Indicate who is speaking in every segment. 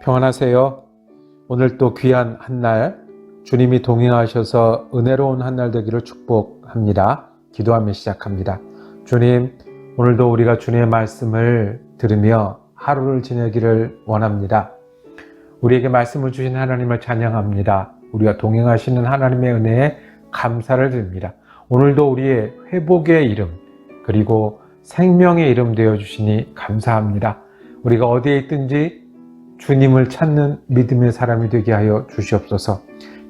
Speaker 1: 평안하세요. 오늘 또 귀한 한날 주님이 동행하셔서 은혜로운 한날 되기를 축복합니다. 기도하며 시작합니다. 주님, 오늘도 우리가 주님의 말씀을 들으며 하루를 지내기를 원합니다. 우리에게 말씀을 주신 하나님을 찬양합니다. 우리가 동행하시는 하나님의 은혜에 감사를 드립니다. 오늘도 우리의 회복의 이름 그리고 생명의 이름 되어주시니 감사합니다. 우리가 어디에 있든지 주님을 찾는 믿음의 사람이 되게 하여 주시옵소서.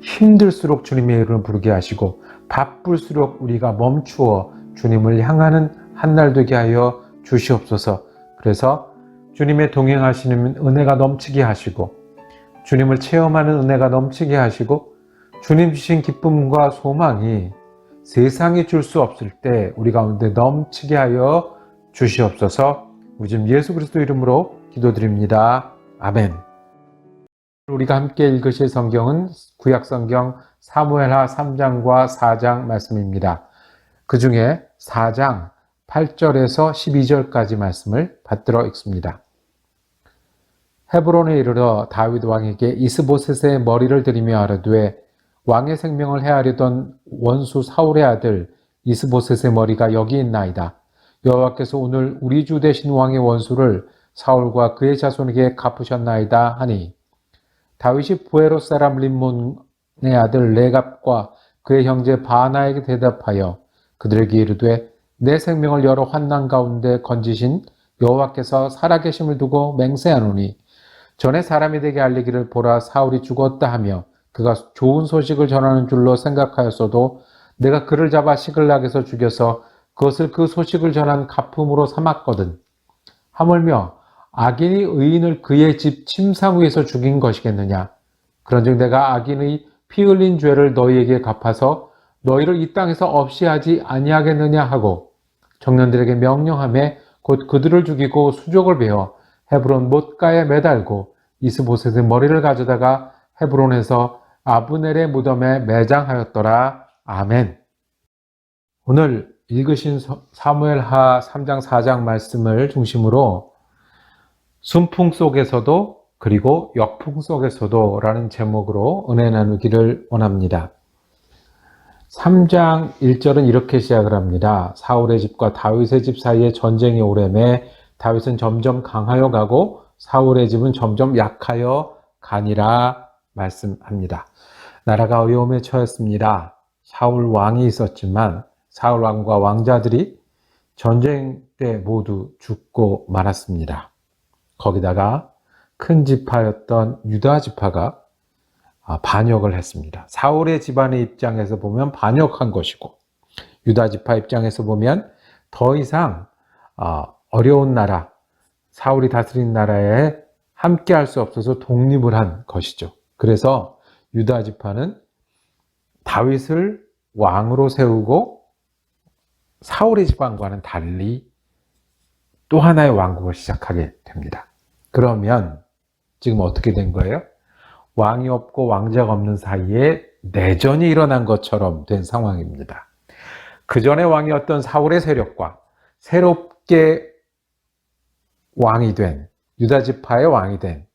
Speaker 1: 힘들수록 주님의 이름을 부르게 하시고 바쁠수록 우리가 멈추어 주님을 향하는 한날 되게 하여 주시옵소서. 그래서 주님의 동행하시는 은혜가 넘치게 하시고 주님을 체험하는 은혜가 넘치게 하시고 주님 주신 기쁨과 소망이 세상이 줄 수 없을 때 우리 가운데 넘치게 하여 주시옵소서. 우리 지금 예수 그리스도 이름으로 기도드립니다. 아멘. 우리가 함께 읽으실 성경은 구약성경 사무엘하 3장과 4장 말씀입니다. 그 중에 4장 8절에서 12절까지 말씀을 받들어 읽습니다. 헤브론에 이르러 다윗 왕에게 이스보셋의 머리를 들이며 아뢰되 왕의 생명을 해하려던 원수 사울의 아들 이스보셋의 머리가 여기 있나이다. 여호와께서 오늘 우리 주 되신 왕의 원수를 사울과 그의 자손에게 갚으셨나이다 하니 다윗이 부에롯 사람 림몬의 아들 레갑과 그의 형제 바나에게 대답하여 그들에게 이르되 내 생명을 여러 환난 가운데 건지신 여호와께서 살아계심을 두고 맹세하노니 전에 사람이 되게 알리기를 보라 사울이 죽었다 하며 그가 좋은 소식을 전하는 줄로 생각하였어도 내가 그를 잡아 시글락에서 죽여서 그것을 그 소식을 전한 가품으로 삼았거든. 하물며 악인이 의인을 그의 집 침상 위에서 죽인 것이겠느냐. 그런즉 내가 악인의 피 흘린 죄를 너희에게 갚아서 너희를 이 땅에서 없이 하지 아니하겠느냐 하고 청년들에게 명령하며 곧 그들을 죽이고 수족을 베어 헤브론 못가에 매달고 이스보셋의 머리를 가져다가 헤브론에서 아브넬의 무덤에 매장하였더라. 아멘. 오늘 읽으신 사무엘하 3장 4장 말씀을 중심으로 순풍 속에서도 그리고 역풍 속에서도 라는 제목으로 은혜 나누기를 원합니다. 3장 1절은 이렇게 시작을 합니다. 사울의 집과 다윗의 집 사이에 전쟁이 오래매 다윗은 점점 강하여 가고 사울의 집은 점점 약하여 가니라 말씀합니다. 나라가 어려움에 처했습니다. 사울 왕이 있었지만 사울 왕과 왕자들이 전쟁 때 모두 죽고 말았습니다. 거기다가 큰 지파였던 유다 지파가 반역을 했습니다. 사울의 집안의 입장에서 보면 반역한 것이고 유다 지파 입장에서 보면 더 이상 어려운 나라, 사울이 다스린 나라에 함께 할 수 없어서 독립을 한 것이죠. 그래서 유다 지파는 다윗을 왕으로 세우고 사울의 집안과는 달리 또 하나의 왕국을 시작하게 됩니다. 그러면 지금 어떻게 된 거예요? 왕이 없고 왕자가 없는 사이에 내전이 일어난 것처럼 된 상황입니다. 그 전에 왕이었던 사울의 세력과 새롭게 왕이 된 유다 지파의 왕이 된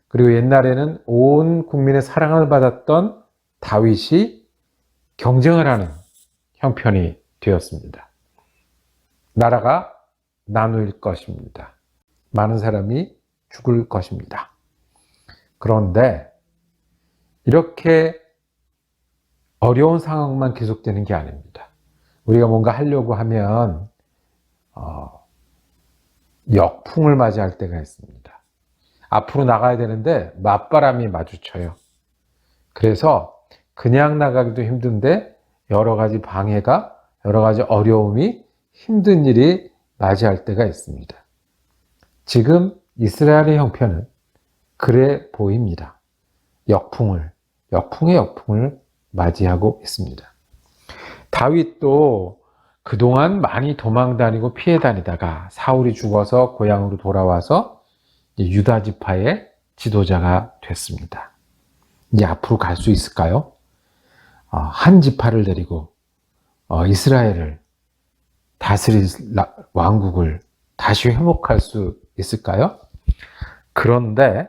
Speaker 1: 그리고 옛날에는 온 국민의 사랑을 받았던 다윗이 경쟁을 하는 형편이 되었습니다. 나라가 나누일 것입니다. 많은 사람이 죽을 것입니다. 그런데 이렇게 어려운 상황만 계속되는 게 아닙니다. 우리가 뭔가 하려고 하면 역풍을 맞이할 때가 있습니다. 앞으로 나가야 되는데 맞바람이 마주쳐요. 그래서 그냥 나가기도 힘든데 여러 가지 방해가, 여러 가지 어려움이 힘든 일이 맞이할 때가 있습니다. 지금 이스라엘의 형편은 그래 보입니다. 역풍의 역풍을 맞이하고 있습니다. 다윗도 그동안 많이 도망 다니고 피해 다니다가 사울이 죽어서 고향으로 돌아와서 유다 지파의 지도자가 됐습니다. 이제 앞으로 갈 수 있을까요? 한 지파를 데리고 이스라엘을 다스릴 왕국을 다시 회복할 수 있을까요? 그런데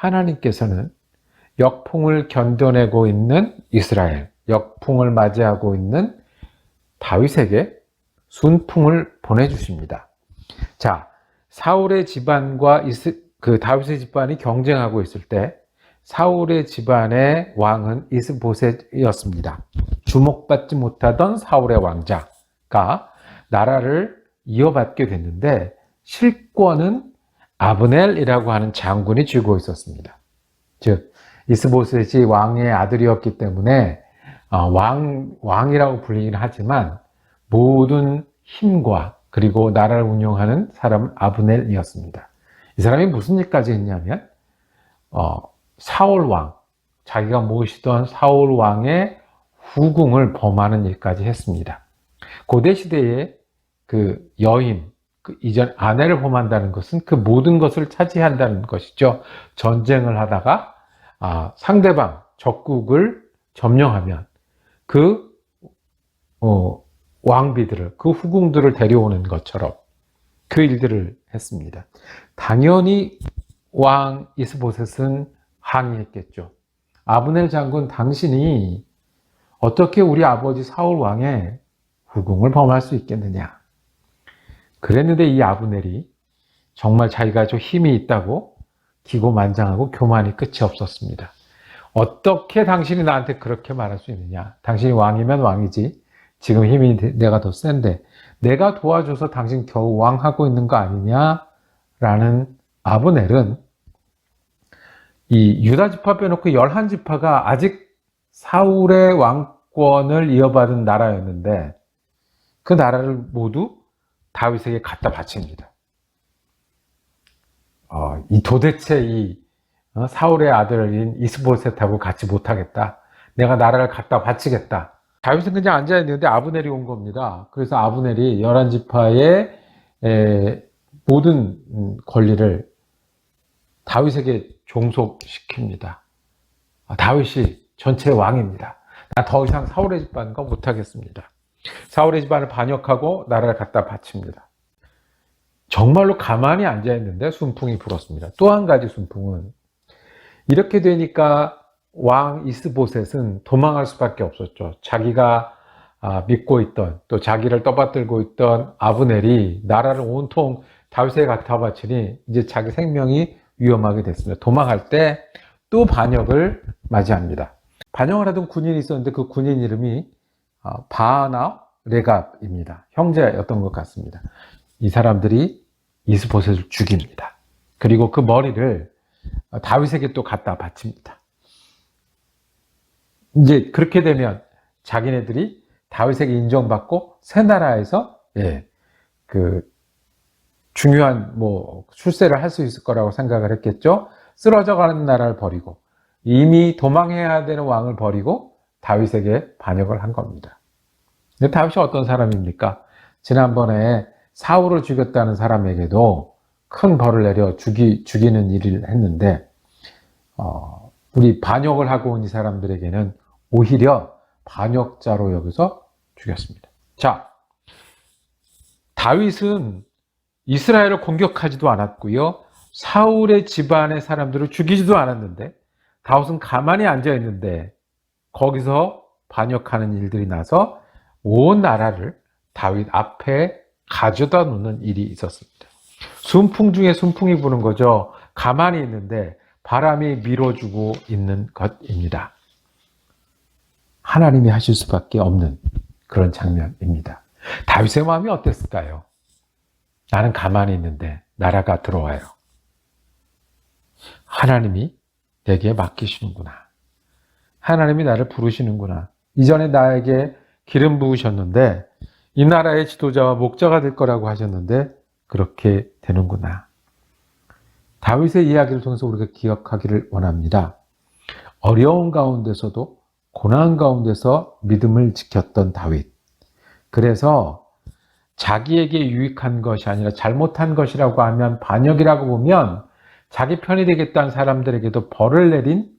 Speaker 1: 하나님께서는 역풍을 견뎌내고 있는 이스라엘, 역풍을 맞이하고 있는 다윗에게 순풍을 보내주십니다. 자, 사울의 집안과 다윗의 집안이 경쟁하고 있을 때 사울의 집안의 왕은 이스보셋이었습니다. 주목받지 못하던 사울의 왕자가 나라를 이어받게 됐는데 실권은 아브넬이라고 하는 장군이 쥐고 있었습니다. 즉 이스보셋이 왕의 아들이었기 때문에 왕이라고 불리긴 하지만 모든 힘과 그리고 나라를 운영하는 사람은 아브넬이었습니다. 이 사람이 무슨 일까지 했냐면 사울 왕, 자기가 모시던 사울 왕의 후궁을 범하는 일까지 했습니다. 고대 시대에 그 여인, 이전 아내를 범한다는 것은 그 모든 것을 차지한다는 것이죠. 전쟁을 하다가 상대방 적국을 점령하면 그 왕비들을, 그 후궁들을 데려오는 것처럼 그 일들을 했습니다. 당연히 왕 이스보셋은 항의했겠죠. 아브넬 장군, 당신이 어떻게 우리 아버지 사울 왕의 후궁을 범할 수 있겠느냐. 그랬는데 이 아브넬이 정말 자기가 좀 힘이 있다고 기고만장하고 교만이 끝이 없었습니다. 어떻게 당신이 나한테 그렇게 말할 수 있느냐. 당신이 왕이면 왕이지. 지금 힘이 내가 더 센데 내가 도와줘서 당신 겨우 왕하고 있는 거 아니냐라는 아브넬은 이 유다 지파 빼놓고 11지파가 아직 사울의 왕권을 이어받은 나라였는데 그 나라를 모두 다윗에게 갖다 바칩니다. 도대체 사울의 아들인 이스보셋하고 같이 못하겠다. 내가 나라를 갖다 바치겠다. 다윗은 그냥 앉아있는데 아브넬이 온 겁니다. 그래서 아브넬이 11지파의 모든 권리를 다윗에게 종속시킵니다. 다윗이 전체 왕입니다. 나 더 이상 사울의 집안과 못하겠습니다. 사울의 집안을 반역하고 나라를 갖다 바칩니다. 정말로 가만히 앉아있는데 순풍이 불었습니다. 또 한 가지 순풍은 이렇게 되니까 왕 이스보셋은 도망할 수밖에 없었죠. 자기가 믿고 있던, 또 자기를 떠받들고 있던 아브넬이 나라를 온통 다윗에게 갖다 바치니 이제 자기 생명이 위험하게 됐습니다. 도망할 때 또 반역을 맞이합니다. 반역을 하던 군인이 있었는데 그 군인 이름이 바하나 레갑입니다. 형제였던 것 같습니다. 이 사람들이 이스보셋을 죽입니다. 그리고 그 머리를 다윗에게 또 갖다 바칩니다. 이제 그렇게 되면 자기네들이 다윗에게 인정받고 새 나라에서 중요한 출세를 할 수 있을 거라고 생각을 했겠죠. 쓰러져가는 나라를 버리고 이미 도망해야 되는 왕을 버리고 다윗에게 반역을 한 겁니다. 근데 다윗이 어떤 사람입니까? 지난번에 사울을 죽였다는 사람에게도 큰 벌을 내려 죽이는 일을 했는데 우리 반역을 하고 온 이 사람들에게는 오히려 반역자로 여기서 죽였습니다. 자, 다윗은 이스라엘을 공격하지도 않았고요. 사울의 집안의 사람들을 죽이지도 않았는데 다윗은 가만히 앉아있는데 거기서 반역하는 일들이 나서 온 나라를 다윗 앞에 가져다 놓는 일이 있었습니다. 순풍 중에 순풍이 부는 거죠. 가만히 있는데 바람이 밀어주고 있는 것입니다. 하나님이 하실 수밖에 없는 그런 장면입니다. 다윗의 마음이 어땠을까요? 나는 가만히 있는데 나라가 들어와요. 하나님이 내게 맡기시는구나. 하나님이 나를 부르시는구나. 이전에 나에게 기름 부으셨는데 이 나라의 지도자와 목자가 될 거라고 하셨는데 그렇게 되는구나. 다윗의 이야기를 통해서 우리가 기억하기를 원합니다. 어려운 가운데서도 고난 가운데서 믿음을 지켰던 다윗. 그래서 자기에게 유익한 것이 아니라 잘못한 것이라고 하면 반역이라고 보면 자기 편이 되겠다는 사람들에게도 벌을 내린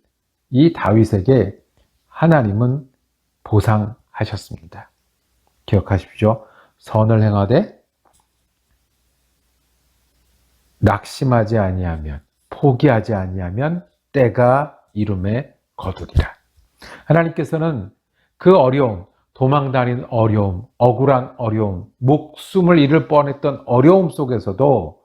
Speaker 1: 이 다윗에게 하나님은 보상하셨습니다. 기억하십시오. 선을 행하되 낙심하지 아니하면, 포기하지 아니하면 때가 이름에 거두리라. 하나님께서는 그 어려움, 도망다니는 어려움, 억울한 어려움, 목숨을 잃을 뻔했던 어려움 속에서도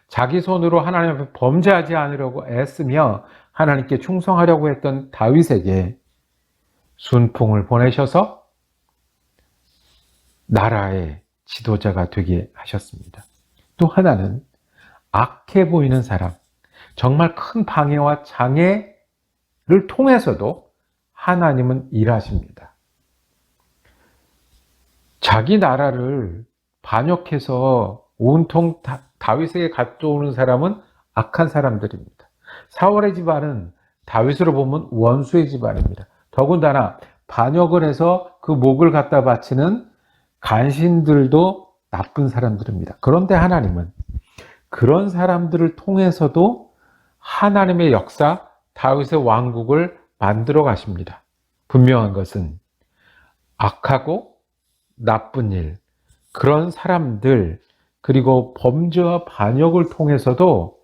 Speaker 1: 자기 손으로 하나님 앞에 범죄하지 않으려고 애쓰며 하나님께 충성하려고 했던 다윗에게 순풍을 보내셔서 나라의 지도자가 되게 하셨습니다. 또 하나는 악해 보이는 사람, 정말 큰 방해와 장애를 통해서도 하나님은 일하십니다. 자기 나라를 반역해서 온통 다윗에게 가져오는 사람은 악한 사람들입니다. 사울의 집안은 다윗으로 보면 원수의 집안입니다. 더군다나 반역을 해서 그 목을 갖다 바치는 간신들도 나쁜 사람들입니다. 그런데 하나님은 그런 사람들을 통해서도 하나님의 역사, 다윗의 왕국을 만들어 가십니다. 분명한 것은 악하고 나쁜 일, 그런 사람들, 그리고 범죄와 반역을 통해서도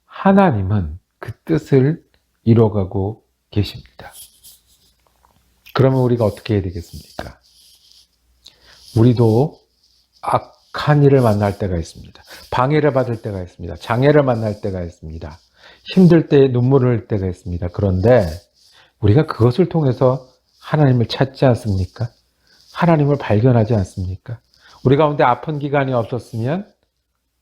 Speaker 1: 하나님은 그 뜻을 이뤄가고 계십니다. 그러면 우리가 어떻게 해야 되겠습니까? 우리도 악한 일을 만날 때가 있습니다. 방해를 받을 때가 있습니다. 장애를 만날 때가 있습니다. 힘들 때 눈물을 흘릴 때가 있습니다. 그런데 우리가 그것을 통해서 하나님을 찾지 않습니까? 하나님을 발견하지 않습니까? 우리 가운데 아픈 기간이 없었으면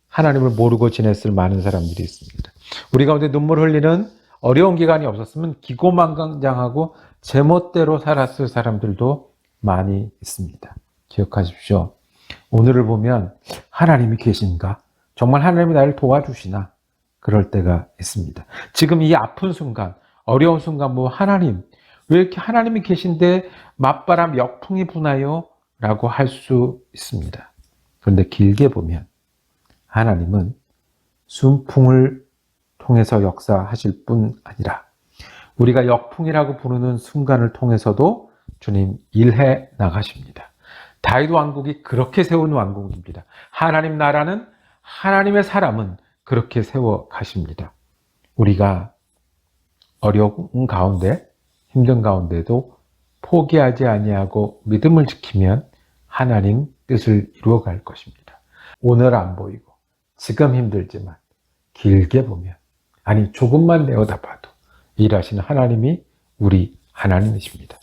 Speaker 1: 하나님을 모르고 지냈을 많은 사람들이 있습니다. 우리 가운데 눈물 흘리는 어려운 기간이 없었으면 기고만장하고 제멋대로 살았을 사람들도 많이 있습니다. 기억하십시오. 오늘을 보면 하나님이 계신가? 정말 하나님이 나를 도와주시나? 그럴 때가 있습니다. 지금 이 아픈 순간, 어려운 순간 하나님, 왜 이렇게 하나님이 계신데 맞바람 역풍이 부나요? 라고 할 수 있습니다. 그런데 길게 보면 하나님은 순풍을 통해서 역사하실 뿐 아니라 우리가 역풍이라고 부르는 순간을 통해서도 주님 일해 나가십니다. 다윗 왕국이 그렇게 세운 왕국입니다. 하나님 나라는, 하나님의 사람은 그렇게 세워 가십니다. 우리가 어려운 가운데, 힘든 가운데도 포기하지 아니하고 믿음을 지키면 하나님 뜻을 이루어갈 것입니다. 오늘 안 보이고 지금 힘들지만 길게 보면, 아니 조금만 내어다봐도 일하시는 하나님이 우리 하나님이십니다.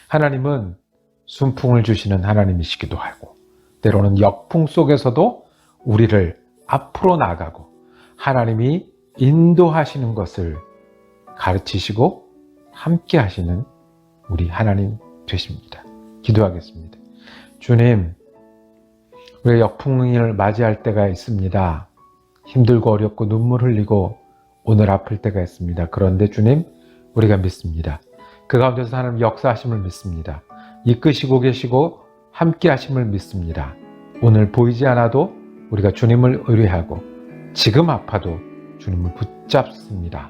Speaker 1: 하나님은 순풍을 주시는 하나님이시기도 하고 때로는 역풍 속에서도 우리를 앞으로 나가고 하나님이 인도하시는 것을 가르치시고 함께 하시는 우리 하나님 되십니다. 기도하겠습니다. 주님, 우리가 역풍을 맞이할 때가 있습니다. 힘들고 어렵고 눈물 흘리고 오늘 아플 때가 있습니다. 그런데 주님, 우리가 믿습니다. 그 가운데서 하나님 역사하심을 믿습니다. 이끄시고 계시고 함께 하심을 믿습니다. 오늘 보이지 않아도 우리가 주님을 의뢰하고 지금 아파도 주님을 붙잡습니다.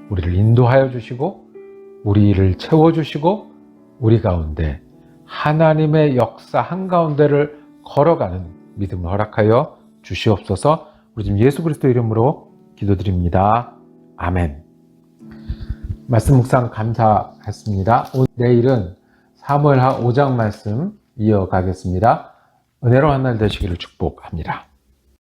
Speaker 1: 우리를 인도하여 주시고 우리를 채워주시고 우리 가운데 하나님의 역사 한가운데를 걸어가는 믿음을 허락하여 주시옵소서. 우리 지금 예수 그리스도 이름으로 기도드립니다. 아멘. 말씀 묵상 감사했습니다. 내일은 사무엘하 5장 말씀 이어가겠습니다. 은혜로운 한 날 되시기를 축복합니다.